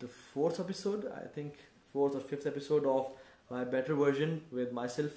the fourth episode, I think fourth or fifth episode of my better version with myself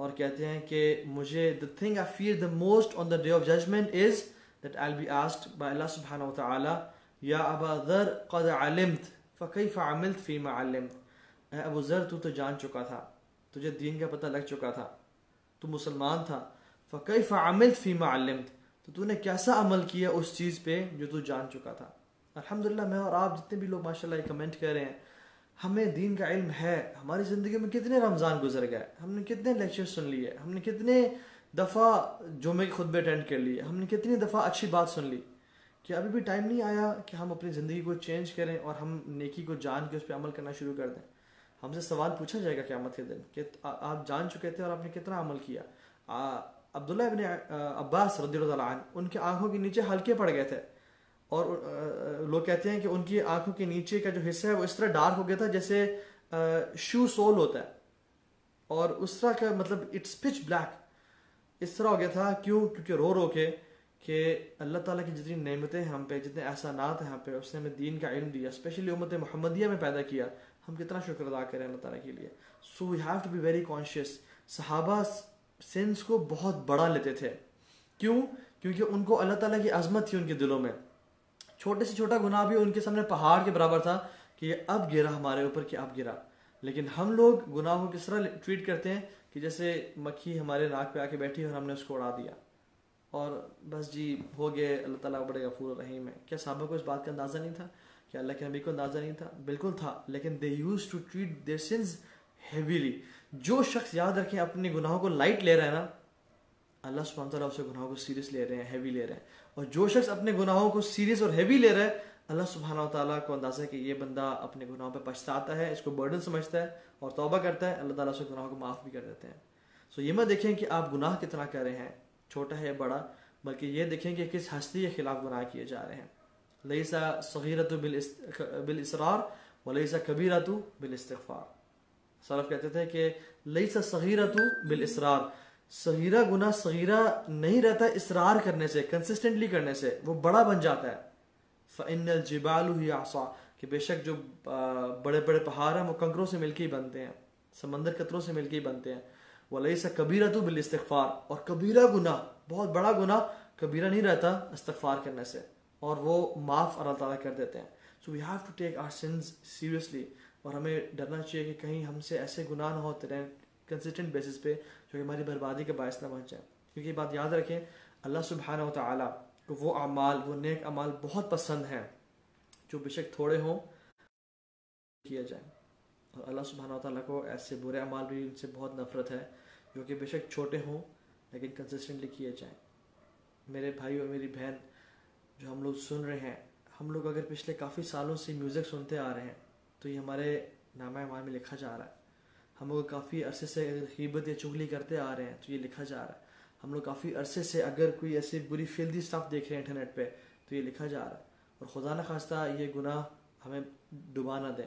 اور کہتے ہیں کہ مجھے the thing I fear the most on the day of judgment is that I'll be asked by Allah subhanahu wa ta'ala یا ابا ذر قد علمت فکیف عملت فیما علمت، اے ابو ذر تو جان چکا تھا، تجھے دین کا پتہ لگ چکا تھا، تو مسلمان تھا، فکیف عملت فیما علمت، تو نے کیسا عمل کیا اس چیز پہ جو تو جان چکا تھا۔ الحمدللہ میں اور آپ جتنے بھی لوگ ماشاءاللہ کمنٹ کر رہے ہیں، ہمیں دین کا علم ہے، ہماری زندگی میں کتنے رمضان گزر گئے، ہم نے کتنے لیکچر سن لیے، ہم نے کتنے دفعہ جمعے کے خطبے اٹینڈ کر لیے، ہم نے کتنی دفعہ اچھی بات سن لی، کہ ابھی بھی ٹائم نہیں آیا کہ ہم اپنی زندگی کو چینج کریں اور ہم نیکی کو جان کے اس پہ عمل کرنا شروع کر دیں۔ ہم سے سوال پوچھا جائے گا قیامت کے دن کہ آپ جان چکے تھے اور آپ نے کتنا عمل کیا۔ عبداللہ ابن عباس رضی اللہ عنہ، ان کے آنکھوں کے نیچے حلقے پڑ گئے تھے، اور لوگ کہتے ہیں کہ ان کی آنکھوں کے نیچے کا جو حصہ ہے وہ اس طرح ڈارک ہو گیا تھا جیسے شو سول ہوتا ہے، اور اس طرح کا مطلب اٹس پچ بلیک اس طرح ہو گیا تھا۔ کیونکہ رو کے کہ اللہ تعالیٰ کی جتنی نعمتیں ہم پہ، جتنے احسانات ہیں ہم پہ، اس نے ہمیں دین کا علم دیا، اسپیشلی امت محمدیہ میں پیدا کیا، ہم کتنا شکر ادا کریں اللہ تعالیٰ کے لیے۔ So we have to be very conscious. صحابہ سنس کو بہت بڑا لیتے تھے، کیونکہ ان کو اللہ تعالیٰ کی عظمت تھی ان کے دلوں میں، چھوٹے سے چھوٹا گناہ بھی ان کے سامنے پہاڑ کے برابر تھا کہ یہ اب گرا ہمارے اوپر کہ اب گرا۔ لیکن ہم لوگ گناہوں کو کس طرح ٹریٹ کرتے ہیں کہ جیسے مکھی ہمارے ناک پہ آ کے بیٹھی اور ہم نے اس کو اڑا دیا اور بس جی ہو گئے، اللہ تعالیٰ بڑے غفور رحیم ہے۔ کیا صحابہ کو اس بات کا اندازہ نہیں تھا؟ کیا اللہ کے نبی کو اندازہ نہیں تھا؟ بالکل تھا، لیکن they used to treat their sins heavily. جو شخص یاد رکھیں اپنے گناہوں کو لائٹ لے رہا ہے نا، اللہ سبحانہ وتعالیٰ اسے گناہوں کو سیریس لے رہے ہیں، ہیوی لے رہے ہیں، اور جو شخص اپنے گناہوں کو سیریس اور ہیوی لے رہا ہے، اللہ سبحانہ وتعالیٰ کو اندازہ ہے کہ یہ بندہ اپنے گناہوں پہ پچھتاتا ہے، اس کو برڈن سمجھتا ہے اور توبہ کرتا ہے، اللہ تعالیٰ اسے گناہوں کو معاف بھی کر دیتے ہیں۔ سو یہ مت دیکھیں کہ آپ گناہ کتنا کر رہے ہیں، چھوٹا ہے یا بڑا، بلکہ یہ دیکھیں کہ کس ہستی کے خلاف گناہ کیے جا رہے ہیں۔ لیس صغیرۃ بالاصرار ولیس کبیرۃ بالاستغفار۔ سلف کہتے تھے کہ لیس صغیرۃ بالاصرار، صغیرہ گناہ صغیرہ نہیں رہتا اصرار کرنے سے، کنسسٹنٹلی کرنے سے، وہ بڑا بن جاتا ہے۔ فإن الجبال هي عصا، کہ بے شک جو بڑے بڑے پہاڑ ہیں وہ کنکروں سے مل کے ہی بنتے ہیں، سمندر قطروں سے مل کے ہی بنتے ہیں۔ ولیس کبیرۃ بالاستغفار، اور کبیرہ گناہ، بہت بڑا گناہ کبیرہ نہیں رہتا استغفار کرنے سے، اور وہ معاف اللہ تعالیٰ کر دیتے ہیں۔ So we have to take our sins seriously, اور ہمیں ڈرنا چاہیے کہ کہیں ہم سے ایسے گناہ نہ ہوتے رہیں کنسسٹنٹ بیسس پہ جو کہ ہماری بربادی کا باعث نہ بن جائے۔ کیونکہ یہ بات یاد رکھیں، اللہ سبحانہ و تعالیٰ کو وہ اعمال، وہ نیک اعمال بہت پسند ہیں جو بے شک تھوڑے ہوں کیا جائیں، اور اللہ سبحانہ و تعالیٰ کو ایسے برے اعمال بھی ان سے بہت نفرت ہے جو کہ بے شک چھوٹے ہوں لیکن کنسسٹنٹلی کیے جائیں۔ میرے بھائی اور میری بہن جو ہم لوگ سن رہے ہیں، ہم لوگ اگر پچھلے کافی سالوں سے میوزک سنتے آ رہے ہیں تو یہ ہمارے نامہ اعمال میں لکھا جا رہا ہے۔ ہم لوگ کافی عرصے سے اگر غیبت یا چغلی کرتے آ رہے ہیں تو یہ لکھا جا رہا ہے۔ ہم لوگ کافی عرصے سے اگر کوئی ایسی بری فیلدی سٹف دیکھ رہے ہیں انٹرنیٹ پہ تو یہ لکھا جا رہا ہے، اور خدا نہ خواستہ یہ گناہ ہمیں ڈبا نہ دیں۔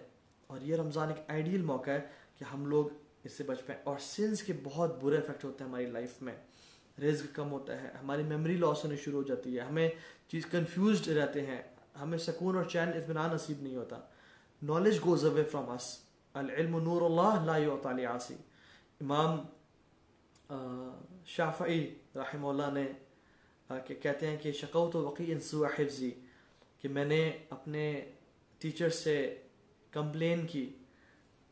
اور یہ رمضان ایک آئیڈیل موقع ہے کہ ہم لوگ اس سے بچ پائیں۔ اور سنس کے بہت برے افیکٹ ہوتے ہیں ہماری لائف میں، رزق کم ہوتا ہے، ہماری میموری لاس ہونی شروع ہو جاتی ہے، ہمیں چیز کنفیوزڈ رہتے ہیں، ہمیں سکون اور چین اطمینان نصیب نہیں ہوتا، نالج گوز اوے فرام اس، العلم نور اللہ لا یعطی لعاصی۔ امام شافعی رحمہ اللہ نے کہتے ہیں کہ شقوت وقیع سوء حفظی، کہ میں نے اپنے ٹیچر سے کمپلین کی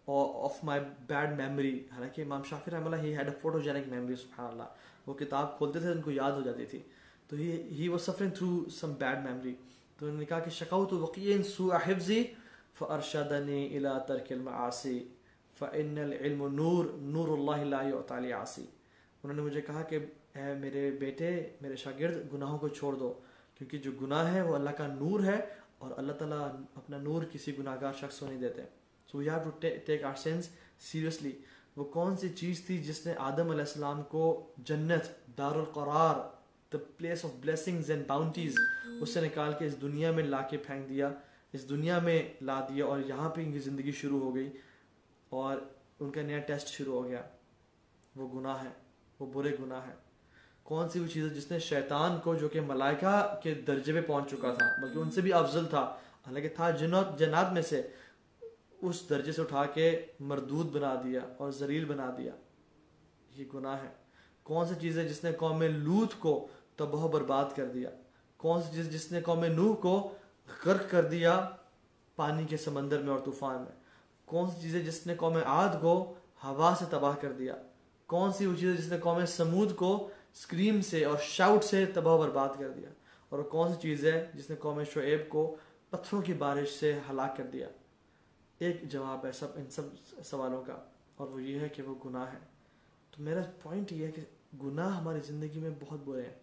آف مائی بیڈ میموری۔ حالانکہ امام شافعی رحمہ اللہ he had a photogenic memory, سبحان اللہ، وہ کتاب کھولتے تھے ان کو یاد ہو جاتی تھی، تو he was suffering through some bad memory. تو انہوں نے کہا کہ شقوت وقیع سوء حفظی فارشدنی الی ترک المعاصی فإن العلم نور اللہ لا یعطی لعاصی۔ انہوں نے مجھے کہا کہ اے میرے بیٹے، میرے شاگرد، گناہوں کو چھوڑ دو، کیونکہ جو گناہ ہے وہ اللہ کا نور ہے، اور اللہ تعالیٰ اپنا نور کسی گناہ گار شخص کو نہیں دیتے۔ So we have to take our sins seriously. وہ کون سی چیز تھی جس نے آدم علیہ السلام کو جنت، دار القرار، the place of blessings and bounties، اس سے نکال کے اس دنیا میں لا کے پھینک دیا، اس دنیا میں لا دیا، اور یہاں پہ ان کی زندگی شروع ہو گئی اور ان کا نیا ٹیسٹ شروع ہو گیا۔ وہ گناہ ہے، وہ برے گناہ ہے۔ کون سی وہ چیز ہے جس نے شیطان کو، جو کہ ملائکہ کے درجے پہ پہنچ چکا تھا، بلکہ ان سے بھی افضل تھا، حالانکہ تھا جنات میں سے، اس درجے سے اٹھا کے مردود بنا دیا اور ذلیل بنا دیا۔ یہ گناہ ہے. کون سی چیز ہے جس نے قوم لوط کو تباہ و برباد کر دیا؟ کون سی چیز جس نے قوم نوح کو غرق کر دیا پانی کے سمندر میں اور طوفان میں؟ کون سی چیز ہے جس نے قوم عاد کو ہوا سے تباہ کر دیا؟ کون سی وہ چیز ہے جس نے قوم سمود کو اسکریم سے اور شاؤٹ سے تباہ و برباد کر دیا؟ اور کون سی چیز ہے جس نے قوم شعیب کو پتھروں کی بارش سے ہلاک کر دیا؟ ایک جواب ہے ان سب سوالوں کا، اور وہ یہ ہے کہ وہ گناہ ہے. تو میرا پوائنٹ یہ ہے کہ گناہ ہماری زندگی میں بہت برے ہیں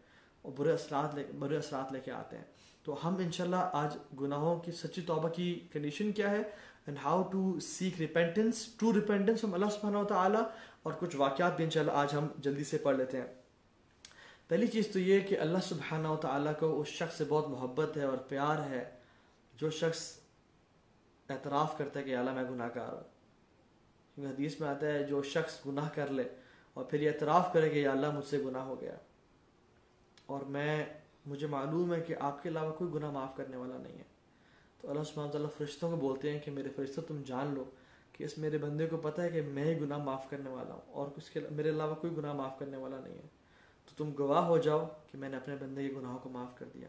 اور برے اثرات لے کے آتے ہیں. تو ہم انشاءاللہ آج گناہوں کی سچی توبہ کی کنڈیشن کیا ہے and how to seek repentance, true repentance from اللہ سبحانہ و تعالیٰ، اور کچھ واقعات بھی انشاءاللہ آج ہم جلدی سے پڑھ لیتے ہیں. پہلی چیز تو یہ کہ اللہ سبحانہ و تعالیٰ کو اس شخص سے بہت محبت ہے اور پیار ہے جو شخص اعتراف کرتا ہے کہ اللہ میں گناہ گار ہوں. کیونکہ حدیث میں آتا ہے جو شخص گناہ کر لے اور پھر یہ اعتراف کرے کہ یا اللہ مجھ سے گناہ ہو گیا اور مجھے معلوم ہے کہ آپ کے علاوہ کوئی گناہ معاف کرنے والا نہیں ہے، تو اللہ سبحانہ وتعالیٰ فرشتوں کو بولتے ہیں کہ میرے فرشتوں تم جان لو کہ اس میرے بندے کو پتہ ہے کہ میں ہی گناہ معاف کرنے والا ہوں اور میرے علاوہ کوئی گناہ معاف کرنے والا نہیں ہے، تو تم گواہ ہو جاؤ کہ میں نے اپنے بندے کے گناہوں کو معاف کر دیا.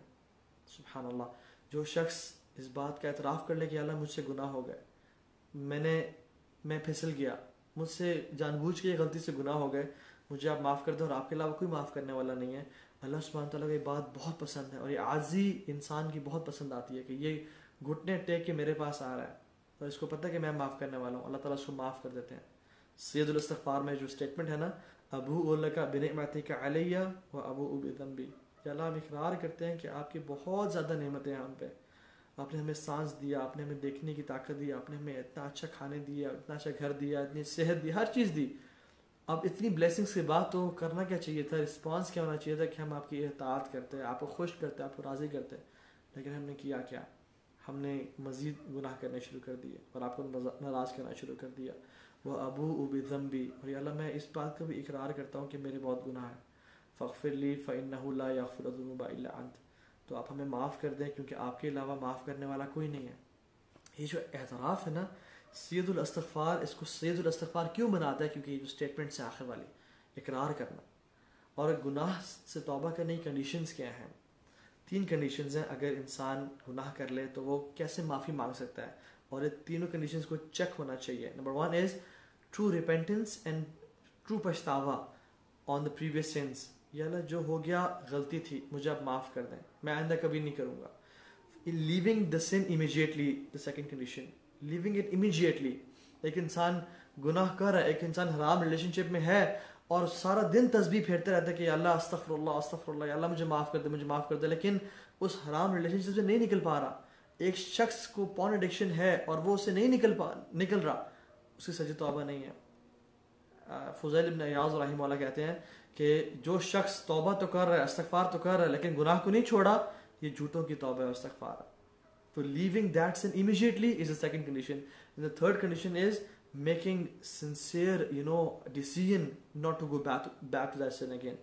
سبحان اللہ. جو شخص اس بات کا اعتراف کر لے کہ اللہ مجھ سے گناہ ہو گئے، میں پھسل گیا، مجھ سے جان بوجھ کے غلطی سے گناہ ہو گئے، مجھے آپ معاف کر دیں اور آپ کے علاوہ کوئی معاف کرنے والا نہیں ہے. اللہ سبحانہ تعالیٰ کو یہ بات بہت پسند ہے اور یہ عاجزی انسان کی بہت پسند آتی ہے کہ یہ گھٹنے ٹیک کے میرے پاس آ رہا ہے اور اس کو پتہ ہے کہ میں معاف کرنے والا ہوں. اللہ تعالیٰ اس کو معاف کر دیتے ہیں. سید الاستغفار میں جو اسٹیٹمنٹ ہے نا، ابو لک بنعمتک علیہ و ابو بذنبی، کہ اللہ ہم اقرار کرتے ہیں کہ آپ کی بہت زیادہ نعمتیں ہیں ہم پہ. آپ نے ہمیں سانس دیا، آپ نے ہمیں دیکھنے کی طاقت دی، آپ نے ہمیں اتنا اچھا کھانے دیا، اتنا اچھا گھر دیا، اتنی صحت دی، ہر چیز دی. اب اتنی بلیسنگس کے بعد تو کرنا کیا چاہیے تھا؟ رسپانس کیا ہونا چاہیے تھا کہ ہم آپ کی اطاعت کرتے، آپ کو خوش کرتے، آپ کو راضی کرتے. لیکن ہم نے کیا کیا؟ ہم نے مزید گناہ کرنے شروع کر دیے اور آپ کو ناراض کرنا شروع کر دیا. وہ ابو بذنبی، اور اللہ میں اس بات کا بھی اقرار کرتا ہوں کہ میرے بہت گناہ ہیں. فاغفر لی فإنہ لا یغفر الذنوب الا انت، تو آپ ہمیں معاف کر دیں کیونکہ آپ کے علاوہ معاف کرنے والا کوئی نہیں ہے. یہ جو اعتراف ہے نا سید الاستغفار، اس کو سید الاستغفار کیوں بناتا ہے؟ کیونکہ یہ جو اسٹیٹمنٹ سے آخر والی اقرار کرنا. اور گناہ سے توبہ کرنے کی کنڈیشنز کیا ہیں؟ 3 کنڈیشنز ہیں. اگر انسان گناہ کر لے تو وہ کیسے معافی مانگ سکتا ہے، اور یہ تینوں کنڈیشنز کو چیک ہونا چاہیے. Number 1 is true repentance and true پچھتاوا آن دا پریویس سنس. یا اللہ جو ہو گیا غلطی تھی، مجھے آپ معاف کر دیں، میں آئندہ کبھی نہیں کروں گا. Leaving the sin immediately, the second condition, leaving it immediately. ایک انسان گناہ کر رہا ہے، ایک انسان حرام ریلیشن شپ میں ہے اور سارا دن تسبیح پھیرتے رہتا ہے کہ یا اللہ استغفر اللہ، یا اللہ مجھے معاف کر دے، مجھے معاف کر دے، لیکن اس حرام ریلیشن شپ سے نہیں نکل پا رہا. ایک شخص کو پورن ایڈکشن ہے اور وہ اسے نہیں نکل رہا، اس کی سچی توبہ نہیں ہے. فضیل ابن عیاض رحمہ اللہ کہتے ہیں کہ جو شخص توبہ تو کر رہا ہے، استغفار تو کر رہا ہے، لیکن گناہ کو نہیں چھوڑا، یہ جھوٹوں کی توبہ ہے، استغفار. تو leaving that sin immediately is the second condition. And the third condition is making sincere decision not to go back to that sin again.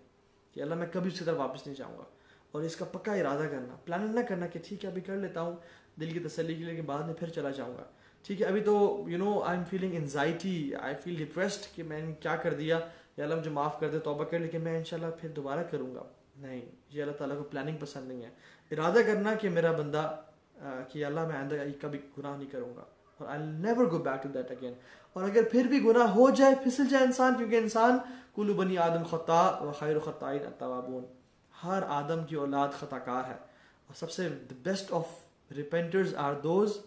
کہ اللہ میں کبھی اس کی طرف واپس نہیں جاؤں گا، اور اس کا پکا ارادہ کرنا، پلاننگ نہ کرنا کہ ٹھیک ہے ابھی کر لیتا ہوں دل کی تسلی کے لیے کہ بعد میں پھر چلا جاؤں گا. ٹھیک ہے ابھی تو I am feeling anxiety, I feel depressed کہ میں نے کیا کر دیا، یا اللہ مجھے معاف کر دے، توبہ کر، لیکن میں انشاءاللہ پھر دوبارہ کروں گا. نہیں، یہ اللہ تعالیٰ کو پلاننگ پسند نہیں ہے. ارادہ کرنا کہ میرا بندہ کہ اللہ میں آئندہ کبھی گناہ نہیں کروں گا اور I'll never go back to that again. اور اگر پھر بھی گناہ ہو جائے، پھسل جائے انسان، کیونکہ انسان کل بنی آدم خطاء و خیر خطائین التوابون، ہر آدم کی اولاد خطا کار ہے، اور سب سے the best of repenters are those،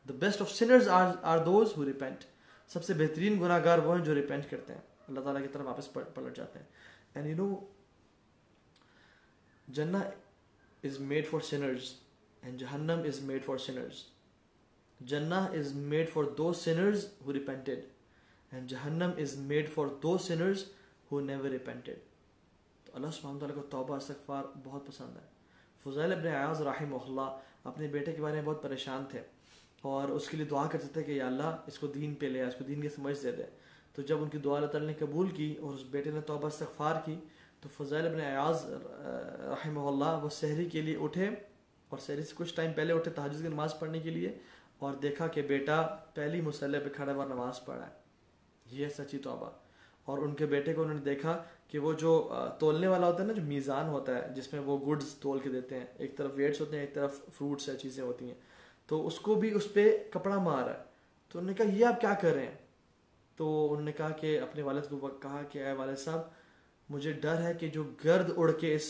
the best of sinners are those who repent. سب سے بہترین گناہ گار وہ ہیں جو ریپینٹ کرتے ہیں، اللہ تعالیٰ کی طرف واپس پلٹ جاتے ہیں. And Jannah is made for sinners and Jahannam is made for sinners. Jannah is made for those sinners who repented and Jahannam is made for those sinners who never repented. تو اللہ سبحانہ وتعالیٰ کو توبہ استغفار بہت پسند ہے. فضیل ابن عیاض رحمہ اللہ اپنے بیٹے کے بارے میں بہت پریشان تھے اور اس کے لیے دعا کرتے تھے کہ یا اللہ اس کو دین پہ لے، اس کو دین کی سمجھ دے دے. تو جب ان کی دعا اللہ تعالیٰ نے قبول کی اور اس بیٹے نے توبہ استغفار کی، تو فضیل ابن عیاض رحمہ اللہ وہ سحری کے لیے اٹھے، اور سحری سے کچھ ٹائم پہلے اٹھے تہجد کی نماز پڑھنے کے لیے، اور دیکھا کہ بیٹا پہلی مصلی پہ کھڑا ہوا نماز پڑھ رہا ہے. یہ ہے سچی توبہ. اور ان کے بیٹے کو انہوں نے دیکھا کہ وہ جو تولنے والا ہوتا ہے نا، جو میزان ہوتا ہے جس میں وہ گڈز تول کے دیتے ہیں، ایک طرف ویٹس ہوتے ہیں ایک طرف فروٹس یا چیزیں ہوتی ہیں، تو اس کو بھی اس پہ کپڑا مارا ہے. تو انہوں نے کہا یہ آپ کیا کر رہے ہیں؟ تو انہوں نے کہا کہ اپنے والد کو کہا کہ اے والد صاحب، مجھے ڈر ہے کہ جو گرد اڑ کے اس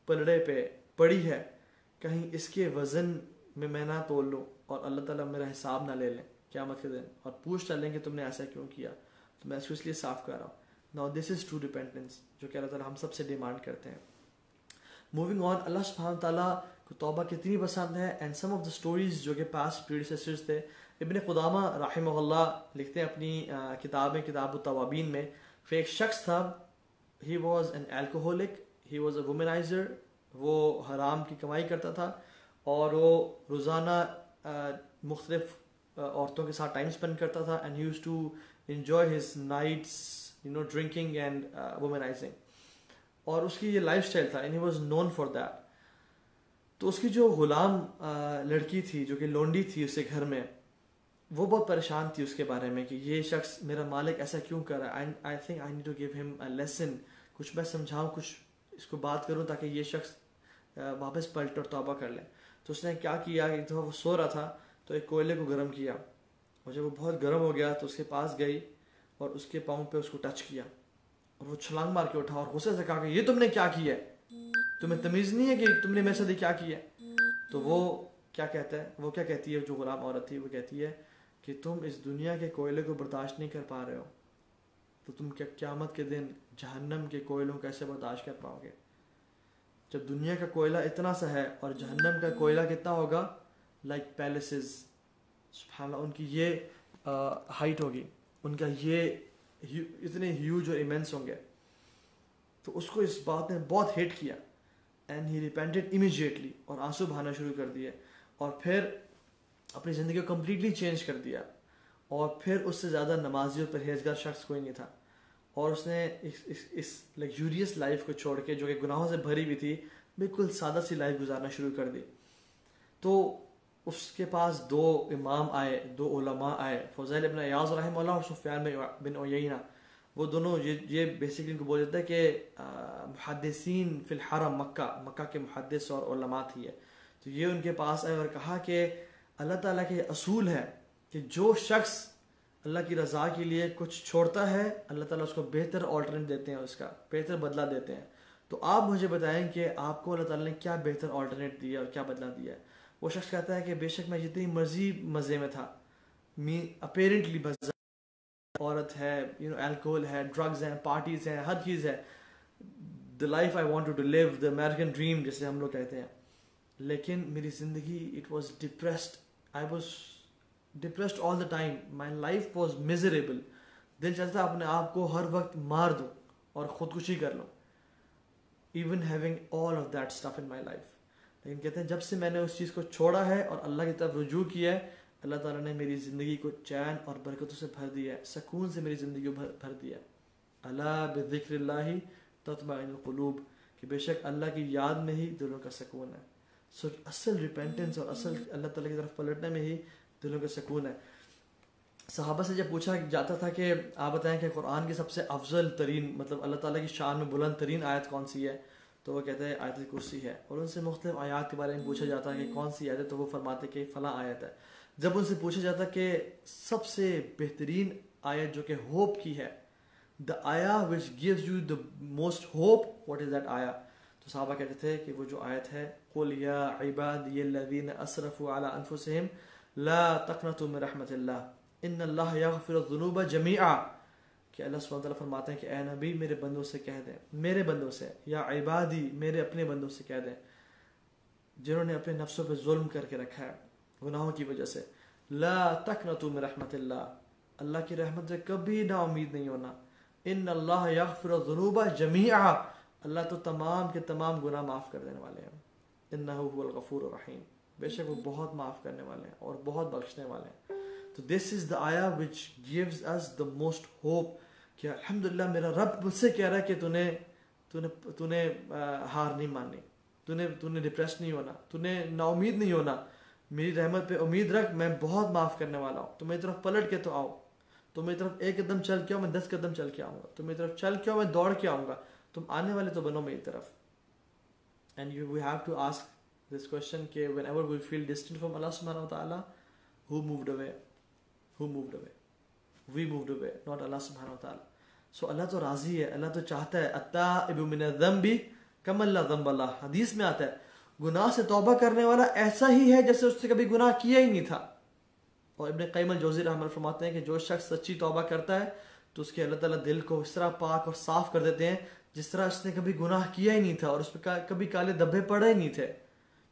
پلڑے پہ پڑی ہے کہیں اس کے وزن میں نہ تول لوں اور اللہ تعالیٰ میرا حساب نہ لے لیں قیامت کے دن اور پوچھ ڈالیں کہ تم نے ایسا کیوں کیا. تو میں اس کو اس لیے صاف کر رہا ہوں. Now this is true repentance جو کہ اللہ تعالیٰ ہم سب سے ڈیمانڈ کرتے ہیں. موونگ آن، اللہ سبحانہ تعالیٰ کو توبہ کتنی پسند ہے. And some of the stories جو کہ پاسٹ پریڈیسیسرز تھے. ابن قدامہ رحمہ اللہ لکھتے ہیں اپنی کتاب التوابین میں، کہ ایک شخص تھا، he was an alcoholic, he was a womaniser, وہ حرام کی کمائی کرتا تھا اور وہ روزانہ مختلف عورتوں کے ساتھ ٹائم اسپینڈ کرتا تھا. And he used to enjoy his nights drinking and womanising, اور اس کی یہ لائف اسٹائل تھا، and he was known for that. تو اس کی جو غلام لڑکی تھی جو کہ لونڈی تھی اس کے گھر میں، وہ بہت پریشان تھی اس کے بارے میں کہ یہ شخص میرا مالک ایسا کیوں کر رہا ہے. I think I need to give him a lesson, کچھ میں سمجھاؤں، کچھ اس کو بات کروں تاکہ یہ شخص واپس پلٹ اور توبہ کر لے. تو اس نے کیا کیا، ایک دفعہ وہ سو رہا تھا تو ایک کوئلے کو گرم کیا، اور جب وہ بہت گرم ہو گیا تو اس کے پاس گئی اور اس کے پاؤں پہ اس کو ٹچ کیا، اور وہ چھلانگ مار کے اٹھا اور غصے سے کہا کہ یہ تم نے کیا کیا ہے، تمہیں تمیز نہیں ہے کہ تم نے میرے ساتھ کیا کیا ہے. تو وہ کیا کہتا ہے، وہ کیا کہتی ہے، جو غلام عورت تھی وہ کہتی ہے کہ تم اس دنیا کے کوئلے کو برداشت نہیں کر پا رہے ہو تو تم کیا قیامت کے دن جہنم کے کوئلوں کیسے برداشت کر پاؤ گے؟ جب دنیا کا کوئلہ اتنا سا ہے اور جہنم کا کوئلہ کتنا ہوگا، لائک پیلسز، سبحان اللہ، ان کی یہ ہائٹ ہوگی، ان کا یہ اتنے ہیوج اور ایمنس ہوں گے. تو اس کو اس بات نے بہت ہیٹ کیا، اینڈ ہی ریپینٹڈ امیجیٹلی، اور آنسو بہانا شروع کر دیے، اور پھر اپنی زندگی کو کمپلیٹلی چینج کر دیا. اور پھر اس سے زیادہ نمازی اور پرہیزگار شخص کوئی نہیں تھا، اور اس نے اس لگژوریس لائف کو چھوڑ کے جو کہ گناہوں سے بھری ہوئی تھی، بالکل سادہ سی لائف گزارنا شروع کر دی. تو اس کے پاس دو امام آئے، دو علماء آئے، فضیل ابن عیاض رحمہ اللہ اور سفیان بن عیینہ. وہ دونوں یہ بیسیکلی ان کو بول جاتا ہے کہ محدثین فی الحرم، مکہ کے محدث اور علماء تھی ہے. تو یہ ان کے پاس آئے اور کہا کہ اللہ تعالیٰ کے اصول ہے کہ جو شخص اللہ کی رضا کے لیے کچھ چھوڑتا ہے، اللہ تعالیٰ اس کو بہتر آلٹرنیٹ دیتے ہیں، اس کا بہتر بدلہ دیتے ہیں. تو آپ مجھے بتائیں کہ آپ کو اللہ تعالیٰ نے کیا بہتر آلٹرنیٹ دیا اور کیا بدلہ دیا ہے. وہ شخص کہتا ہے کہ بے شک میں جتنی مرضی مزے میں تھا، اپیرنٹلی مزہ، عورت ہے، الکوہول ہے، ڈرگز ہیں، پارٹیز ہیں، ہر چیز ہے، the life I wanted to live, the American dream جسے ہم لوگ کہتے ہیں. لیکن میری زندگی it was depressed, I was depressed all the time, my life was miserable. دل چلتا اپنے آپ کو ہر وقت مار دوں اور خودکشی کر لوں، even having all of that stuff in my life. لیکن کہتے ہیں جب سے میں نے اس چیز کو چھوڑا ہے اور اللہ کی طرف رجوع کیا ہے، اللہ تعالیٰ نے میری زندگی کو چین اور برکتوں سے بھر دیا ہے، سکون سے میری زندگی کو بھر دیا ہے. الا بذکر اللہ تطمئن القلوب، کہ بے شک اللہ کی یاد میں ہی دلوں کا سکون ہے. سو اصل ریپینٹنس اور اصل اللہ تعالیٰ کی طرف پلٹنے میں ہی دلوں کا سکون ہے. صحابہ سے جب پوچھا جاتا تھا کہ آپ بتائیں کہ قرآن کی سب سے افضل ترین، مطلب اللہ تعالیٰ کی شان میں بلند ترین آیت کون سی ہے، تو وہ کہتے ہیں آیت الکرسی ہے. اور ان سے مختلف آیات کے بارے میں پوچھا جاتا ہے کہ کون سی آیت ہے، تو وہ فرماتے کہ فلاں آیت ہے. جب ان سے پوچھا جاتا کہ سب سے بہترین آیت جو کہ ہوپ کی ہے، the ayah which gives you the most hope, what is that ayah؟ تو صحابہ کہتے تھے کہ وہ جو آیت ہے قُلْ يَا عِبَادِيَ الَّذِينَ أَسْرَفُوا عَلَىٰ أَنفُسِهِمْ لَا تَقْنَطُوا مِن رَحْمَةِ اللَّهِ إِنَّ اللَّهَ يَغْفِرُ الذُّنُوبَ جَمِيعًا. کہ اللہ سبحانہ وتعالیٰ فرماتے ہیں کہ اے نبی میرے بندوں سے کہہ دیں، میرے بندوں سے، یا عبادی میرے اپنے بندوں سے کہہ دیں جنہوں نے اپنے نفسوں پہ ظلم کر کے رکھا ہے گناہوں کی وجہ سے، لا تقنطوا من رحمت اللہ، اللہ کی رحمت سے کبھی نا امید نہیں ہونا. ان اللہ یغفر الذنوب جميعا، اللہ تو تمام کے تمام گناہ معاف کر دینے والے ہیں. انہ هو الغفور الرحیم، بے شک وہ بہت معاف کرنے والے ہیں اور بہت بخشنے والے ہیں. تو دس از دا آیا which gives us the most hope, کہ الحمدللہ میرا رب مجھ سے کہہ رہا ہے کہ تو نے ہار نہیں ماننی، تو نے ڈپریس نہیں ہونا، تو نے نا امید نہیں ہونا، میری رحمت پہ امید رکھ، میں بہت معاف کرنے والا ہوں، تو میری طرف پلٹ کے تو آؤ. تم میری طرف 1 قدم چل کے آؤ، میں 10 قدم چل کے آؤں گا. تم میری طرف چل کے آؤ، میں دوڑ کے آؤں گا. تم آنے والے تو بنو میری طرف. And we have to ask this question کہ whenever we feel distant from اللہ سبحانہ و تعالیٰ, who moved away? We moved away, not Allah subhanahu wa ta'ala. So اللہ تو راضی ہے, اللہ تو چاہتا ہے. التائب من الذنب کمن لا ذنب لہ. حدیث میں آتا ہے گناہ سے توبہ کرنے والا ایسا ہی ہے جیسے اس نے کبھی گناہ کیا ہی نہیں تھا. اور ابن قیم الجوزی رحمہ اللہ فرماتے ہیں کہ جو شخص سچی توبہ کرتا ہے تو اس کے اللہ تعالیٰ دل کو اس طرح پاک اور صاف کر دیتے ہیں جس طرح اس نے کبھی گناہ کیا ہی نہیں تھا اور اس پہ کبھی کالے دھبے پڑے ہی نہیں تھے.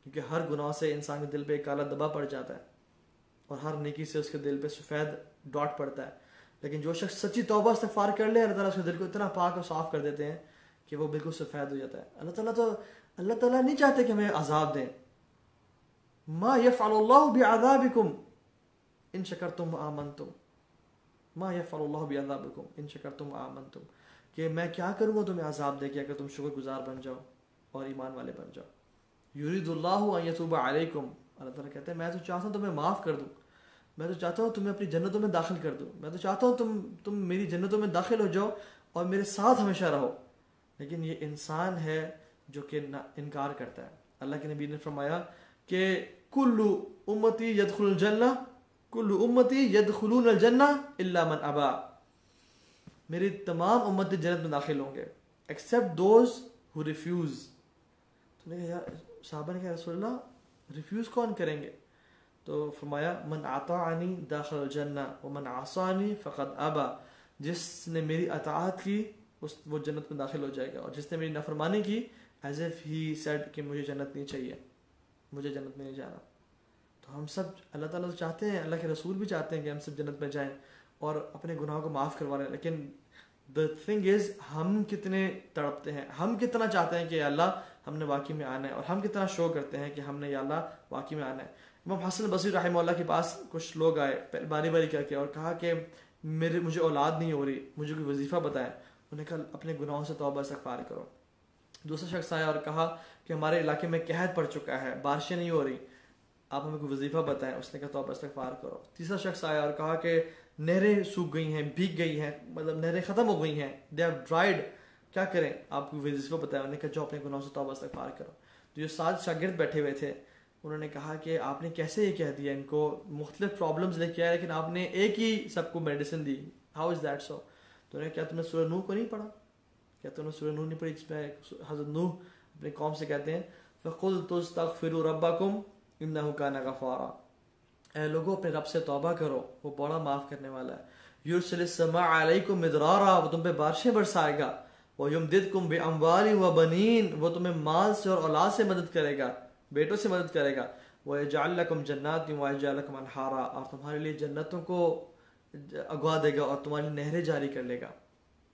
کیونکہ ہر گناہ سے انسان کے دل پہ ایک کالا دھبا پڑ جاتا ہے اور ہر نیکی سے اس کے دل پہ سفید ڈاٹ پڑتا ہے. لیکن جو شخص سچی توبہ استغفار کر لے, اللہ تعالیٰ اس کے دل کو اتنا پاک اور صاف کر دیتے ہیں کہ وہ بالکل سفید ہو جاتا ہے. اللہ تعالیٰ نہیں چاہتے کہ ہمیں عذاب دیں. ما یفعل اللہ بعذابکم ان شکرتم وآمنتم. ما یفعل اللہ بعذابکم ان شکرتم وآمنتم. کہ میں کیا کروں گا تمہیں عذاب دے کے اگر تم شکر گزار بن جاؤ اور ایمان والے بن جاؤ. یرید اللہ ان یتوب علیکم. اللہ تعالیٰ کہتے ہیں میں تو چاہتا ہوں تمہیں معاف کر دوں, میں تو چاہتا ہوں تمہیں اپنی جنتوں میں داخل کر دوں, میں تو چاہتا ہوں تم میری جنتوں میں داخل ہو جاؤ اور میرے ساتھ ہمیشہ رہو. لیکن یہ انسان ہے جو کہ انکار کرتا ہے. اللہ کے نبی نے فرمایا کہ کل امتی یدخل الجنہ, کل امتی یدخلون الجنہ الا من ابا. میری تمام امتی جنت میں داخل ہوں گے ایکسیپٹ دوز ہو ریفیوز. تو نے کہا یار صحابہ نے کہا رسول اللہ ریفیوز کون کریں گے؟ تو فرمایا من اطاعنی داخل الجنہ ومن عصانی فقد ابا. جس نے میری اطاعت کی وہ جنت میں داخل ہو جائے گا, اور جس نے میری نافرمانی کی ایز اف ہی سیڈ کہ مجھے جنت نہیں چاہیے, مجھے جنت میں نہیں جانا. تو ہم سب اللہ تعالیٰ تو چاہتے ہیں, اللہ کے رسول بھی چاہتے ہیں کہ ہم سب جنت میں جائیں اور اپنے گناہوں کو معاف کروا لیں. لیکن the thing is ہم کتنے تڑپتے ہیں, ہم کتنا چاہتے ہیں کہ یا اللہ ہم نے واقعی میں آنا ہے, اور ہم کتنا شو کرتے ہیں کہ ہم نے یا اللہ واقعی میں آنا ہے. امام حسن بصری رحمہ اللہ کے پاس کچھ لوگ آئے باری باری کر کے اور کہا کہ مجھے اولاد نہیں ہو رہی, مجھے کوئی وظیفہ بتائیں. انہوں نے کہا اپنے گناہوں سے توبہ استغفار کرو. دوسرا شخص آیا اور کہا کہ ہمارے علاقے میں قحط پڑ چکا ہے, بارشیں نہیں ہو رہی, آپ ہمیں کوئی وظیفہ بتائیں. اس نے کہا توبہ استغفار کرو. تیسرا شخص آیا اور کہا کہ نہریں سوکھ گئی ہیں, بھیگ گئی ہیں, مطلب نہریں ختم ہو گئی ہیں, دے ہیو ڈرائیڈ, کیا کریں, آپ کو وظیفہ بتائیں. انہوں نے کہا جو اپنے گناہوں سے توبہ استغفار کرو. تو جو 7 شاگرد بیٹھے ہوئے تھے انہوں نے کہا کہ آپ نے کیسے یہ کہہ دیا, ان کو مختلف پرابلمز لے کے آئے لیکن آپ نے ایک ہی سب کو medicine the, how is that so? تو انہوں نے کیا تم نے سورہ نوح کو نہیں پڑھا, کیا تم نے سورہ نوح نہیں پڑھی جس میں حضرت نوح اپنی قوم سے کہتے ہیں فَقُلْتُ اسْتَغْفِرُوا رَبَّكُمْ إِنَّهُ كَانَ غَفَّارًا. اے لوگوں اپنے رب سے توبہ کرو, وہ بڑا معاف کرنے والا ہے. يُرْسِلِ السَّمَاءَ عَلَيْكُمْ مِدْرَارًا, وہ تم پہ بارشیں برسائے گا. وَيُمْدِدْكُمْ بِأَمْوَالٍ وَبَنِينَ, وہ تمہیں مال سے اور اولاد سے مدد کرے گا, بیٹوں سے مدد کرے گا. وَيَجْعَلْ لَكُمْ جَنَّاتٍ وَيَجْعَلْ لَكُمْ أَنْهَارًا, اور تمہارے لیے جنتوں کو اگوا دے گا اور تمہاری نہریں جاری کر لے گا.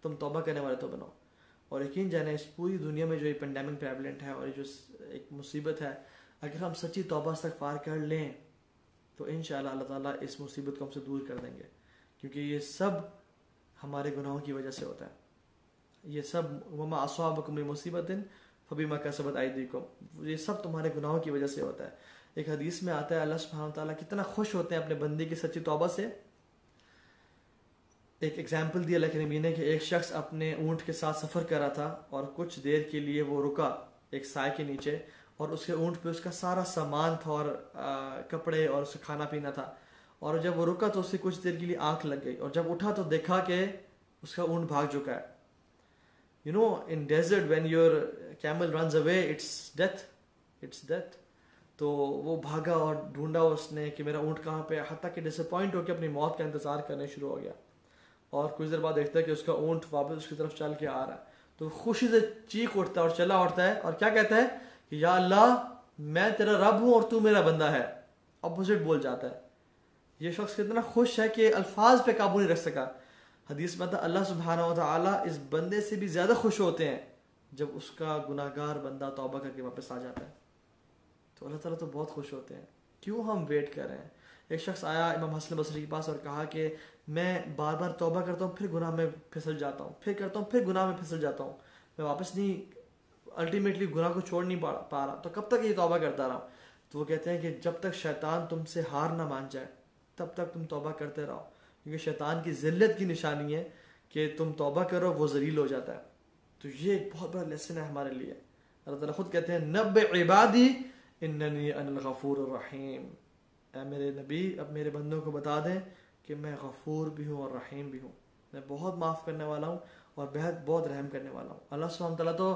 تم توبہ کرنے والے تو بنو. اور یقین جانے اس پوری دنیا میں جو یہ پینڈیمک پریویلنٹ ہے اور یہ جو ایک مصیبت ہے, اگر ہم سچی توبہ استغفار کر لیں تو انشاءاللہ اللہ تعالیٰ اس مصیبت کو ہم سے دور کر دیں گے. کیونکہ یہ سب ہمارے گناہوں کی وجہ سے ہوتا ہے. یہ سب وما اصابکم من مصیبت فبما کسبت ایدیکم, یہ سب تمہارے گناہوں کی وجہ سے ہوتا ہے. ایک حدیث میں آتا ہے اللہ سبحانہ وتعالیٰ کتنا خوش ہوتے ہیں اپنے بندے کی سچی توبہ سے. ایک ایگزامپل دیا اللہ کے نبی نے کہ ایک شخص اپنے اونٹ کے ساتھ سفر کر رہا تھا اور کچھ دیر کے لیے وہ رکا ایک سائے کے نیچے, اور اس کے اونٹ پہ اس کا سارا سامان تھا اور کپڑے اور اس کا کھانا پینا تھا. اور جب وہ رکا تو اس سے کچھ دیر کے لیے آنکھ لگ گئی, اور جب اٹھا تو دیکھا کہ اس کا اونٹ بھاگ چکا ہے. You know, in desert when your camel runs away, it's death. تو وہ بھاگا اور ڈھونڈا اس نے کہ میرا اونٹ کہاں پہ, حتیٰ کہ ڈس اپوائنٹ ہو کے اپنی موت کا انتظار کرنے شروع ہو گیا. اور کچھ دیر بعد دیکھتا ہے کہ اس کا اونٹ واپس اس کی طرف چل کے آ رہا ہے, تو خوشی سے چیخ اٹھتا ہے اور چلا اٹھتا ہے اور کیا کہتا ہے کہ یا اللہ میں تیرا رب ہوں اور تو میرا بندہ ہے. اپوزٹ بول جاتا ہے. یہ شخص کتنا خوش ہے کہ الفاظ پہ قابو نہیں رکھ سکا. حدیث میں تھا اللہ سبحانہ و تعالیٰ اس بندے سے بھی زیادہ خوش ہوتے ہیں جب اس کا گناہ گار بندہ توبہ کر کے واپس آ جاتا ہے. تو اللہ تعالیٰ تو بہت خوش ہوتے ہیں. کیوں ہم ویٹ کر رہے ہیں؟ ایک شخص آیا امام حسن بصری کے پاس اور کہا کہ میں بار بار توبہ کرتا ہوں, پھر گناہ میں پھسل جاتا ہوں, پھر کرتا ہوں, پھر گناہ میں پھسل جاتا ہوں, میں واپس نہیں, الٹیمیٹلی گناہ کو چھوڑ نہیں پا رہا, تو کب تک یہ توبہ کرتا رہا؟ تو وہ کہتے ہیں کہ جب تک شیطان تم سے ہار نہ مان جائے تب تک تم توبہ کرتے رہو, کیونکہ شیطان کی ذلت کی نشانی ہے کہ تم توبہ کرو وہ ذلیل ہو جاتا ہے. تو یہ ایک بہت بڑا لیسن ہے ہمارے لیے. اللہ تعالیٰ خود کہتے ہیں نبئ عبادی اننی انا الغفور الرحیم، اے میرے نبی اب میرے بندوں کو بتا دیں کہ میں غفور بھی ہوں اور رحیم بھی ہوں، میں بہت معاف کرنے والا ہوں اور بہت رحم کرنے والا ہوں. اللہ سبحانہ تعالیٰ تو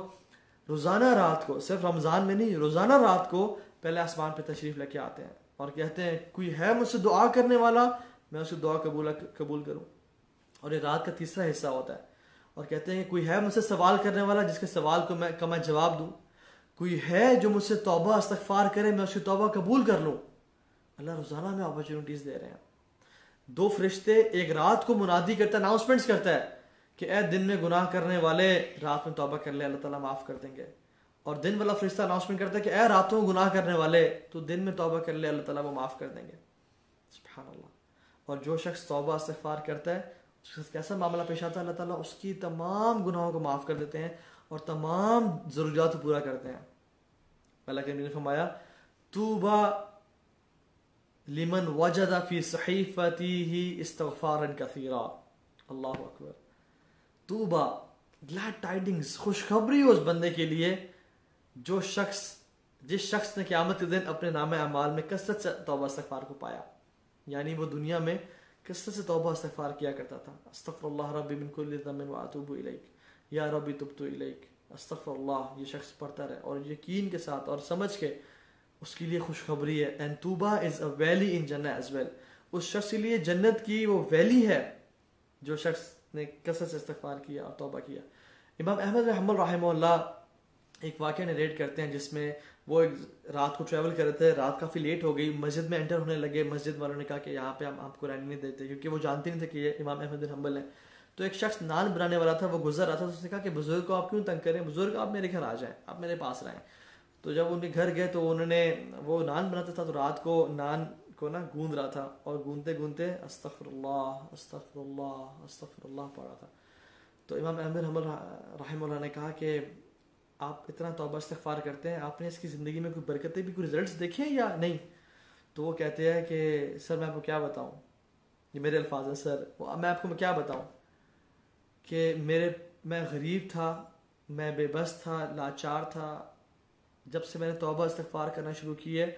روزانہ رات کو، صرف رمضان میں نہیں، روزانہ رات کو پہلے آسمان پہ تشریف لے کے آتے ہیں اور کہتے ہیں کوئی ہے مجھ سے دعا کرنے والا، میں اس کی دعا قبول کروں. اور یہ رات کا تیسرا حصہ ہوتا ہے. اور کہتے ہیں کہ کوئی ہے مجھ سے سوال کرنے والا جس کے سوال کو میں جواب دوں، کوئی ہے جو مجھ سے توبہ استغفار کرے میں اس کی توبہ قبول کر لوں. اللہ روزانہ میں اپرچونیٹیز دے رہے ہیں. 2 فرشتے ایک رات کو منادی کرتا ہے، اناؤنسمنٹس کرتا ہے کہ اے دن میں گناہ کرنے والے رات میں توبہ کر لے، اللہ تعالیٰ معاف کر دیں گے. اور دن والا فرشتہ اناؤنسمنٹ کرتا ہے کہ اے راتوں میں گناہ کرنے والے تو دن میں توبہ کر لے، اللہ تعالیٰ وہ معاف کر دیں گے. سبحان اللہ. اور جو شخص توبہ استغفار کرتا ہے اس کے ساتھ کیسا معاملہ پیش آتا ہے؟ اللہ تعالیٰ اس کی تمام گناہوں کو معاف کر دیتے ہیں اور تمام ضروریات کو پورا کرتے ہیں. اللہ کے نبی نے فرمایا طوبی لمن وجد فی صحیفته استغفارا کثیرا. اللہ اکبر. طوبی، گلیڈ ٹائڈنگز، خوشخبری اس بندے کے لیے جس شخص نے قیامت کے دن اپنے نام اعمال میں کثرت سے توبہ استغفار کو پایا. یعنی وہ دنیا میں کثرت سے توبہ استغفار کیا کرتا تھا. استغفر اللہ ربی من کل ذنب واتوب الیک، یا ربی تبت الیک، استغفر اللہ. یہ شخص پڑھتا رہے اور یقین کے ساتھ اور سمجھ کے اس کے لیے خوشخبری ہے. And Tooba is a valley ان جنہ ایز ویل. اس شخص کے لیے جنت کی وہ ویلی ہے جو شخص نے کثرت سے استغفار کیا اور توبہ کیا. امام احمد بن حنبل رحمہ اللہ ایک واقعہ نریٹ کرتے ہیں جس میں وہ ایک رات کو ٹریول کر رہے تھے، رات کافی لیٹ ہو گئی، مسجد میں انٹر ہونے لگے. مسجد والوں نے کہا کہ یہاں پہ ہم آپ کو رہنے نہیں دیتے، کیونکہ وہ جانتے نہیں تھے کہ یہ امام احمد بن حنبل ہیں. تو ایک شخص نان بنانے والا تھا، وہ گزر رہا تھا، تو اس نے کہا کہ بزرگ کو آپ کیوں تنگ کریں، بزرگ آپ میرے گھر آ جائیں، آپ میرے پاس رہیں. تو جب ان کے گھر گئے تو انہوں نے، وہ نان بناتا تھا تو رات کو نان کو گوند رہا تھا اور گوندتے گوندتے استغفر اللہ استغفر اللہ استغفر اللہ پڑھ رہا تھا. تو امام احمد بن حنبل رحمہ اللہ نے کہا کہ آپ اتنا توبہ استغفار کرتے ہیں، آپ نے اس کی زندگی میں کوئی برکتیں بھی، کوئی رزلٹس دیکھے یا نہیں؟ تو وہ کہتے ہیں کہ سر میں آپ کو کیا بتاؤں، یہ میرے الفاظ ہیں سر، میں آپ کو کیا بتاؤں کہ میں غریب تھا، میں بے بس تھا، لاچار تھا. جب سے میں نے توبہ استغفار کرنا شروع کی ہے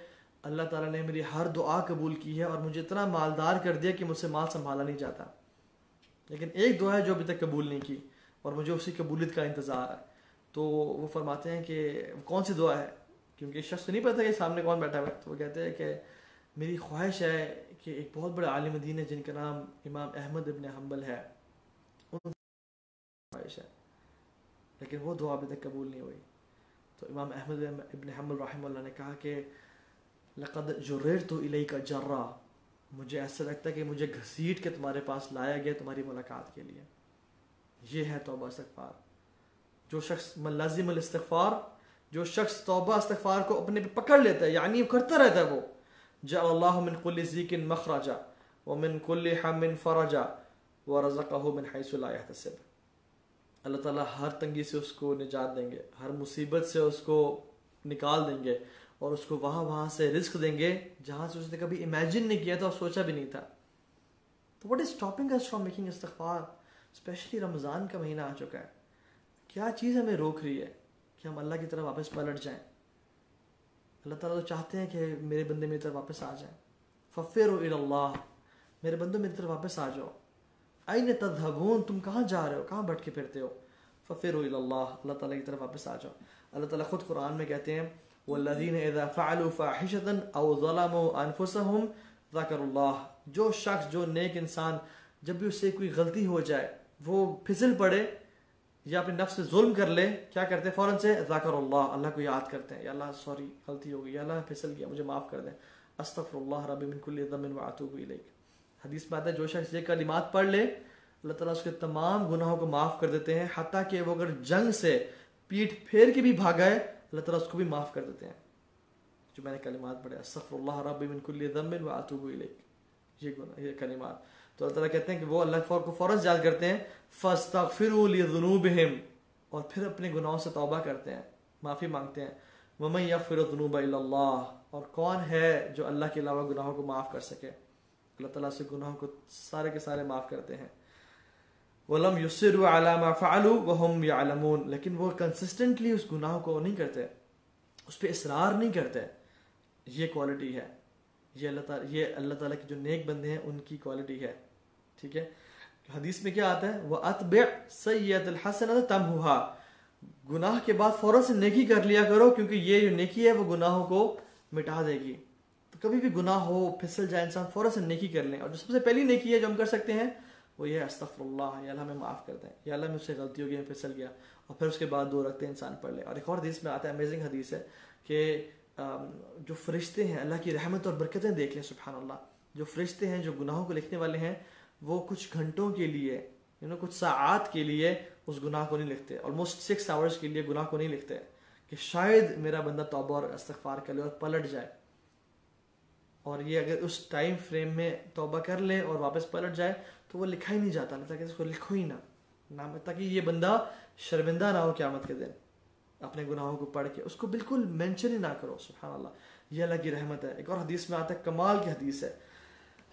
اللہ تعالیٰ نے میری ہر دعا قبول کی ہے اور مجھے اتنا مالدار کر دیا کہ مجھ سے مال سنبھالا نہیں جاتا. لیکن ایک دعا ہے جو ابھی تک قبول نہیں کی اور مجھے اسی قبولیت کا انتظار ہے. تو وہ فرماتے ہیں کہ کون سی دعا ہے، کیونکہ اس شخص کو نہیں پتا کہ سامنے کون بیٹھا ہوا ہے. تو وہ کہتے ہیں کہ میری خواہش ہے کہ ایک بہت بڑے عالم دین ہے جن کا نام امام احمد ابن حنبل ہے، ان خواہش ہے، لیکن وہ دعا ابھی تک قبول نہیں ہوئی. تو امام احمد ابن حنبل رحمہ اللہ نے کہا کہ لقد جررت الیک جرا، مجھے ایسا لگتا ہے کہ مجھے گھسیٹ کے تمہارے پاس لایا گیا تمہاری ملاقات کے لیے. یہ ہے توبہ استغفار. جو شخص ملازم الاستغفار، جو شخص توبہ استغفار کو اپنے پہ پکڑ لیتا ہے، یعنی کرتا رہتا ہے، وہ جعل اللہ من کل ضیق مخرجا ومن کل ہم فرجا ورزقہ من حیث لا یحتسب. اللہ تعالیٰ ہر تنگی سے اس کو نجات دیں گے، ہر مصیبت سے اس کو نکال دیں گے اور اس کو وہاں سے رزق دیں گے جہاں سے اس نے کبھی امیجن نہیں کیا تھا اور سوچا بھی نہیں تھا. تو what is stopping us from making استغفار؟ اسپیشلی رمضان کا مہینہ آ چکا ہے. کیا چیز ہمیں روک رہی ہے کہ ہم اللہ کی طرف واپس پلٹ جائیں؟ اللہ تعالیٰ تو چاہتے ہیں کہ میرے بندے میری طرف واپس آ جائیں. ففروا الی اللہ، میرے بندوں میری طرف واپس آ جاؤ. این تذہبون، تم کہاں جا رہے ہو، کہاں بھٹکے پھرتے ہو؟ ففروا الی اللہ، اللہ تعالیٰ کی طرف واپس آ جاؤ. اللہ تعالیٰ خود قرآن میں کہتے ہیں والذین اذا فعلوا فاحشۃ او ظلموا انفسهم ذکروا اللہ. جو شخص، جو نیک انسان جب بھی اس سے کوئی غلطی ہو جائے، وہ پھسل پڑے یا اپنے نفس سے ظلم کر لے، کیا کرتے ہیں؟ فوراً سے ذکر اللہ، اللہ کو یاد کرتے ہیں، یا اللہ سوری غلطی ہو گئی، یا اللہ پھسل گیا مجھے معاف کر دیں، استغفر اللہ ربی من کل ذنب واتوب الیک. حدیث میں آتا ہے جو شخص یہ کلمات پڑھ لے اللہ تعالیٰ اس کے تمام گناہوں کو معاف کر دیتے ہیں، حتیٰ کہ وہ اگر جنگ سے پیٹھ پھیر کے بھی بھاگا ہے اللہ تعالیٰ اس کو بھی معاف کر دیتے ہیں. جو میں نے کلمات پڑھے استغفر اللہ ربی من کل ذنب واتوب الیک، یہ کلمات، تو اللہ تعالیٰ کہتے ہیں کہ وہ اللہ کو فوراً یاد کرتے ہیں فاستغفروا لذنوبہم، اور پھر اپنے گناہوں سے توبہ کرتے ہیں، معافی مانگتے ہیں. ومن یغفر الذنوب الا اللہ، اور کون ہے جو اللہ کے علاوہ گناہوں کو معاف کر سکے؟ اللہ تعالیٰ سے گناہوں کو سارے کے سارے معاف کرتے ہیں. وَلَمْ يُصِرُّوا عَلَى مَا فَعَلُوا وَهُمْ يَعْلَمُونَ, لیکن وہ کنسسٹنٹلی اس گناہ کو نہیں کرتے, اس پہ اصرار نہیں کرتے. یہ کوالٹی ہے, یہ اللہ تعالیٰ کے جو نیک بندے ہیں ان کی کوالٹی ہے. ٹھیک ہے, حدیث میں کیا آتا ہے, وَأَتْبِعْ سَيِّئَةَ الْحَسَنَةَ تَمْحُهَا, گناہ کے بعد فوراً سے نیکی کر لیا کرو, کیونکہ یہ جو نیکی ہے وہ گناہوں کو مٹا دے گی. تو کبھی بھی گناہ ہو, پھسل جائے انسان, فوراً سے نیکی کر لیں. اور جو سب سے پہلی نیکی ہے جو ہم کر سکتے ہیں وہ یہ ہے استغفر اللہ, یا اللہ ہمیں معاف کر دیں, یا اللہ مجھ سے غلطی ہو گئی, میں پھسل گیا. اور پھر اس کے بعد 2 رکعتیں انسان پڑھ لے. اور ایک اور حدیث میں آتا ہے, امیزنگ حدیث ہے, کہ جو فرشتے ہیں اللہ کی رحمت اور برکتیں دیکھ لیں. سبحان اللہ, جو فرشتے ہیں جو گناہوں کو لکھنے والے ہیں وہ کچھ گھنٹوں کے لیے, کچھ ساعات کے لیے اس گناہ کو نہیں لکھتے, آلموسٹ 6 آورز کے لیے گناہ کو نہیں لکھتے, کہ شاید میرا بندہ توبہ اور استغفار کر لے اور پلٹ جائے. اور یہ اگر اس ٹائم فریم میں توبہ کر لے اور واپس پلٹ جائے تو وہ لکھا ہی نہیں جاتا, تاکہ اس کو لکھو ہی نہ, تاکہ یہ بندہ شرمندہ نہ ہو قیامت کے دن اپنے گناہوں کو پڑھ کے, اس کو بالکل مینشن ہی نہ کرو. سبحان اللہ, یہ اللہ کی رحمت ہے. ایک اور حدیث میں آتا ہے, کمال کی حدیث ہے,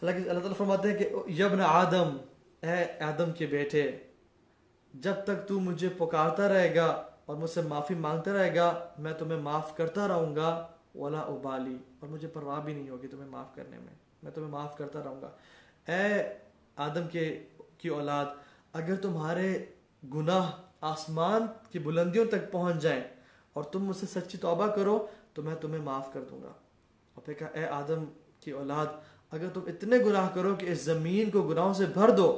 اللہ تعالیٰ فرماتے ہیں کہ یا ابن آدم, اے آدم کے بیٹے, جب تک تو مجھے پکارتا رہے گا اور مجھ سے معافی مانگتا رہے گا میں تمہیں معاف کرتا رہوں گا, ولا ابالی, اور مجھے پرواہ بھی نہیں ہوگی تمہیں معاف کرنے میں تمہیں معاف کرتا رہوں گا. اے آدم کی اولاد, اگر تمہارے گناہ آسمان کی بلندیوں تک پہنچ جائیں اور تم مجھ سے سچی توبہ کرو تو میں تمہیں معاف کر دوں گا. اور پھر کہا, اے آدم کی اولاد, اگر تم اتنے گناہ کرو کہ اس زمین کو گناہوں سے بھر دو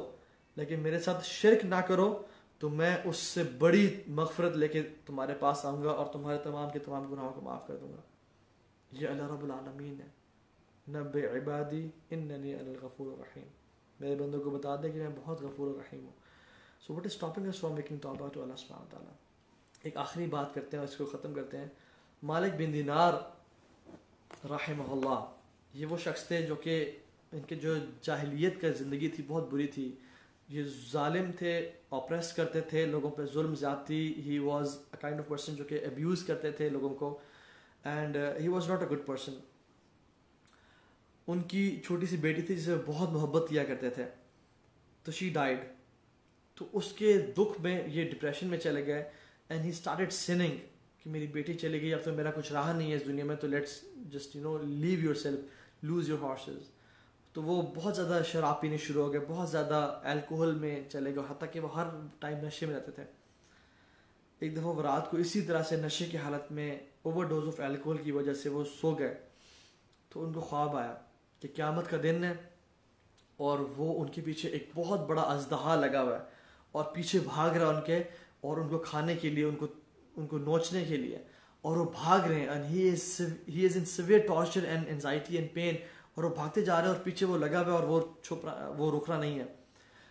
لیکن میرے ساتھ شرک نہ کرو تو میں اس سے بڑی مغفرت لے کے تمہارے پاس آؤں گا اور تمہارے تمام کے تمام گناہوں کو معاف کر دوں گا. یہ اللہ رب العالمین ہے. نبئ عبادی اننی انا الغفور الرحیم, میرے بندوں کو بتا دے کہ میں بہت غفور الرحیم ہوں. So what is stopping us from making توبہ ٹو اللہ سبحانہ وتعالیٰ. ایک آخری بات کرتے ہیں اور اس کو ختم کرتے ہیں. مالک بن دینار رحمہ اللہ, یہ وہ شخص تھے جو کہ ان کے جو جاہلیت کا زندگی تھی بہت بری تھی. یہ ظالم تھے, آپریس کرتے تھے لوگوں پہ, ظلم زیادتی. He was a kind of person جو کہ ابیوز کرتے تھے لوگوں کو, and he was not a good person. ان کی چھوٹی سی بیٹی تھی جسے بہت محبت کیا کرتے تھے, تو شی ڈائیڈ. تو اس کے دکھ میں یہ ڈپریشن میں چلے گئے, اینڈ ہی اسٹارٹیڈ سننگ کہ میری بیٹی چلی گئی, اب تو میرا کچھ رہا نہیں ہے اس دنیا میں, تو let's just leave yourself, lose your horses. تو وہ بہت زیادہ شراب پینے شروع ہو گئے, بہت زیادہ الکوہل میں چلے گئے, حتیٰ کہ وہ ہر ٹائم نشے میں رہتے تھے. ایک دفعہ وہ رات کو اسی طرح سے نشے کی حالت میں اوور ڈوز آف الکوہل کی وجہ سے وہ سو گئے. تو ان کو خواب آیا کہ قیامت کا دن ہے اور وہ ان کے پیچھے ایک بہت بڑا اژدہا لگا ہوا ہے اور پیچھے بھاگ رہا ان کے, اور ان کو کھانے کے لیے, ان کو نوچنے کے لیے, اور وہ بھاگ رہے ہیں. And he is in severe torture and anxiety and pain, اور وہ بھاگتے جا رہے ہیں اور پیچھے وہ لگا ہوا ہے اور وہ رک رہا نہیں ہے.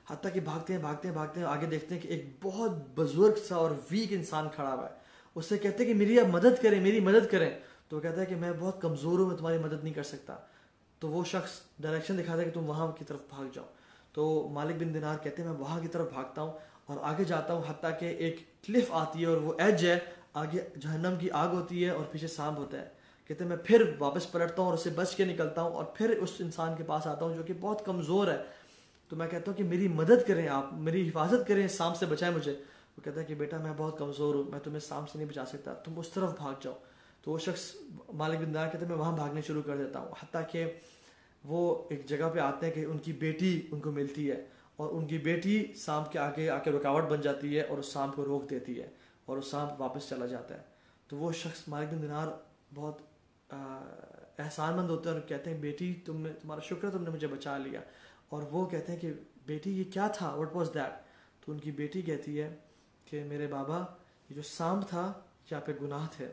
حتیٰ کہ بھاگتے ہیں آگے دیکھتے ہیں کہ ایک بہت بزرگ سا اور ویک انسان کھڑا ہوا ہے. اس سے کہتے ہیں کہ میری مدد کریں. تو وہ کہتا ہے کہ میں بہت کمزور ہوں, میں تمہاری مدد نہیں کر سکتا. تو وہ شخص ڈائریکشن دکھاتا ہے کہ تم وہاں کی طرف بھاگ جاؤ. تو مالک بن دینار کہتے ہیں میں وہاں کی طرف بھاگتا ہوں اور آگے جاتا ہوں, حتیٰ کہ ایک کلف آتی ہے اور وہ ایج ہے, آگے جہنم کی آگ ہوتی ہے اور پیچھے سانپ ہوتا ہے. کہتے ہیں میں پھر واپس پلٹتا ہوں اور اسے بچ کے نکلتا ہوں اور پھر اس انسان کے پاس آتا ہوں جو کہ بہت کمزور ہے. تو میں کہتا ہوں کہ میری مدد کریں, آپ میری حفاظت کریں, سانپ سے بچائیں مجھے. وہ کہتا ہے کہ بیٹا میں بہت کمزور ہوں, میں تمہیں سانپ سے نہیں بچا سکتا, تم اس طرف بھاگ جاؤ. تو وہ شخص مالک بن دینار کہتے ہیں میں وہاں بھاگنے شروع کر دیتا ہوں, حتیٰ کہ وہ ایک جگہ پہ آتے ہیں کہ ان کی بیٹی ان کو ملتی ہے, اور ان کی بیٹی سانپ کے آگے آ کے رکاوٹ بن جاتی ہے اور اس سانپ کو روک دیتی ہے اور اس سانپ واپس چلا جاتا ہے. تو وہ شخص مالک بن دینار بہت احسان مند ہوتے ہیں اور کہتے ہیں بیٹی تمہارا شکر ہے تم نے مجھے بچا لیا. اور وہ کہتے ہیں کہ بیٹی یہ کیا تھا, واٹ واز دیٹ. تو ان کی بیٹی کہتی ہے کہ میرے بابا یہ جو سانپ تھا یہاں پہ گناہ تھے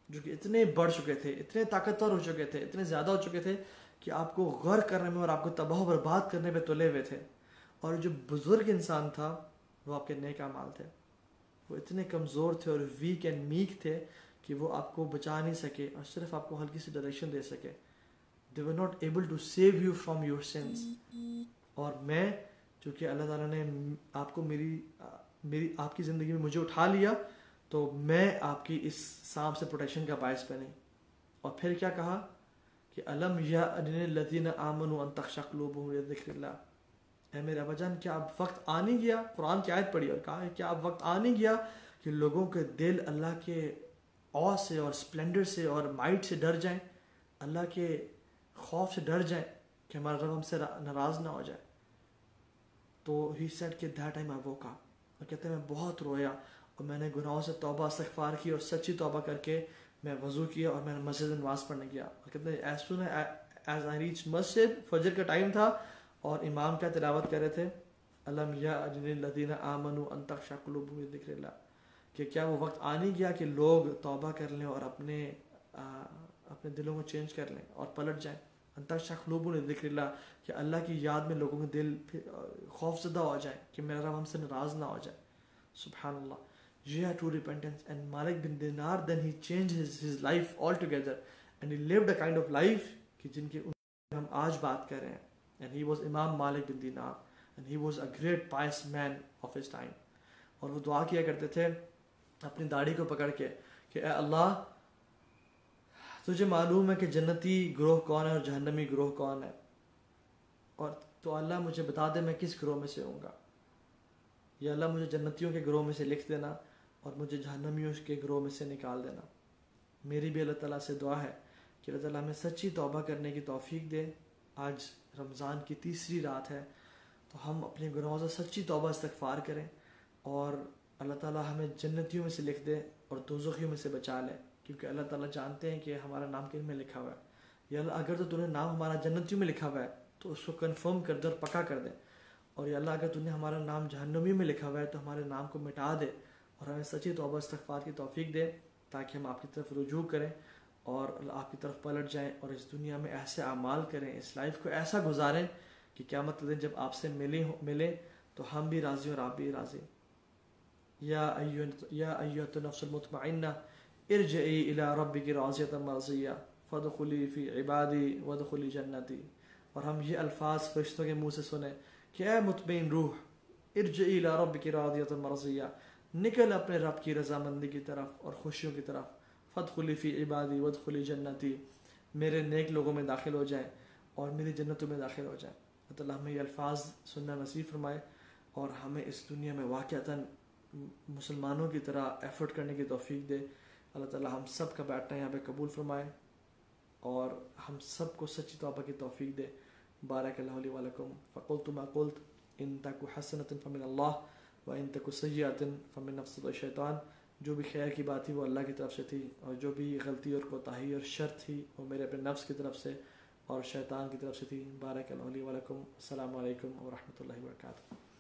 جو کہ اتنے بڑھ چکے تھے, اتنے طاقتور ہو چکے تھے, اتنے زیادہ ہو چکے تھے کہ آپ کو غرق کرنے میں اور آپ کو تباہ و برباد کرنے پہ تلے ہوئے تھے. اور جو بزرگ انسان تھا وہ آپ کے نیک اعمال تھے. وہ اتنے کمزور تھے اور ویک اینڈ میک تھے کہ وہ آپ کو بچا نہیں سکے اور صرف آپ کو ہلکی سی ڈائریکشن دے سکے. They were not able to save you from your sins. اور میں چونکہ اللہ تعالیٰ نے آپ کو آپ کی زندگی میں مجھے اٹھا لیا تو میں آپ کی اس سانپ سے پروٹیکشن کا باعث بنی. اور پھر کیا کہا کہ الم یأن للذین آمنوا ان تخشع قلوبهم لذکر اللہ. اے میرے ابا جان، کیا اب وقت آ نہیں گیا، قرآن کی آیت پڑھی اور کہا ہے کیا اب وقت آ نہیں گیا کہ لوگوں کے دل اللہ کے عو سے اور سپلنڈر سے اور مائٹ سے ڈر جائیں، اللہ کے خوف سے ڈر جائیں کہ ہمارا رب ہم سے ناراض نہ ہو جائے. تو ہی سیڈ کہ that time I woke up, اور کہتے ہیں میں بہت رویا اور میں نے گناہوں سے توبہ استغفار کی اور سچی توبہ کر کے میں وضو کیا اور میں نے مسجد میں نماز پڑھنے گیا. اور کہتے ہیں as soon as I reach مسجد، فجر کا ٹائم تھا اور امام کیا تلاوت کر رہے تھے، الم یأن للذین آمنوا ان تخشع قلوبهم لذکر اللہ، کہ کیا وہ وقت آ نہیں گیا کہ لوگ توبہ کر لیں اور اپنے دلوں کو چینج کر لیں اور پلٹ جائیں. ان تخشع قلوبهم لذکر اللہ، کہ اللہ کی یاد میں لوگوں کے دل خوف زدہ ہو جائیں کہ میرا رب ہم سے ناراض نہ ہو جائے. سبحان اللہ. Yeah, true repentance. And Malik bin Dinar, then he changed his life altogether, and he lived a kind of life کہ جن کی ہم آج بات کر رہے ہیں. And he was Imam Malik bin Dinar, and he was a great pious man of his time. اور وہ دعا کیا کرتے تھے اپنی داڑھی کو پکڑ کے کہ اے اللہ، تجھے معلوم ہے کہ جنتی گروہ کون ہے اور جہنمی گروہ کون ہے، اور تو اللہ مجھے بتا دے میں کس گروہ میں سے ہوں گا. یا اللہ مجھے جنتیوں کے گروہ میں سے لکھ دینا اور مجھے جہنمیوں کے گروہ میں سے نکال دینا. میری بھی اللہ تعالیٰ سے دعا ہے کہ اللہ تعالیٰ ہمیں سچی توبہ کرنے کی توفیق دے. آج رمضان کی تیسری رات ہے، تو ہم اپنے گناہوں سے سچی توبہ استغفار کریں اور اللہ تعالیٰ ہمیں جنتیوں میں سے لکھ دے اور دوزخیوں میں سے بچا لے، کیونکہ اللہ تعالیٰ جانتے ہیں کہ ہمارا نام کن میں لکھا ہوا ہے. یا اللہ اگر تو نے نام ہمارا جنتیوں میں لکھا ہوا ہے تو اس کو کنفرم کر دے اور پکا کر دے، اور یا اللہ اگر نے ہمارا نام جہنمی میں لکھا ہوا ہے تو ہمارے نام کو مٹا دے اور ہمیں سچی توبہ استغفار کی توفیق دے، تاکہ ہم آپ کی طرف رجوع کریں اور آپ کی طرف پلٹ جائیں اور اس دنیا میں ایسے اعمال کریں، اس لائف کو ایسا گزاریں کہ قیامت کے دن جب آپ سے ملیں تو ہم بھی راضی اور آپ بھی راضی. یا ایھا النفس المطمئنہ ارجعی الی ربک راضیۃ مرضیہ فادخلی فی عبادی وادخلی جنتی. اور ہم یہ الفاظ فرشتوں کے منہ سے سنیں کہ اے مطمئن روح، ارجعی الی ربک راضیۃ مرضیہ، نکل اپنے رب کی رضامندی کی طرف اور خوشیوں کی طرف. فادخلی فی عبادی وادخلی جنتی، میرے نیک لوگوں میں داخل ہو جائیں اور میری جنتوں میں داخل ہو جائیں. اللہ تعالیٰ ہمیں یہ الفاظ سننا نصیب فرمائے اور ہمیں اس دنیا میں واقعتاً مسلمانوں کی طرح ایفرٹ کرنے کی توفیق دے. اللہ تعالیٰ ہم سب کا بیٹھنا یہاں پہ قبول فرمائے اور ہم سب کو سچی توبہ کی توفیق دے. بارک اللہ لی ولکم. فقلت ما قلت ان تک حسنۃ فمن اللہ وان تک سیئۃ فمن نفس الشیطان. جو بھی خیر کی بات تھی وہ اللہ کی طرف سے تھی، اور جو بھی غلطی اور کوتاہی اور شر تھی وہ میرے اپنے نفس کی طرف سے اور شیطان کی طرف سے تھی. بارک اللہ لی ولکم. السلام علیکم ورحمۃ اللہ وبرکاتہ.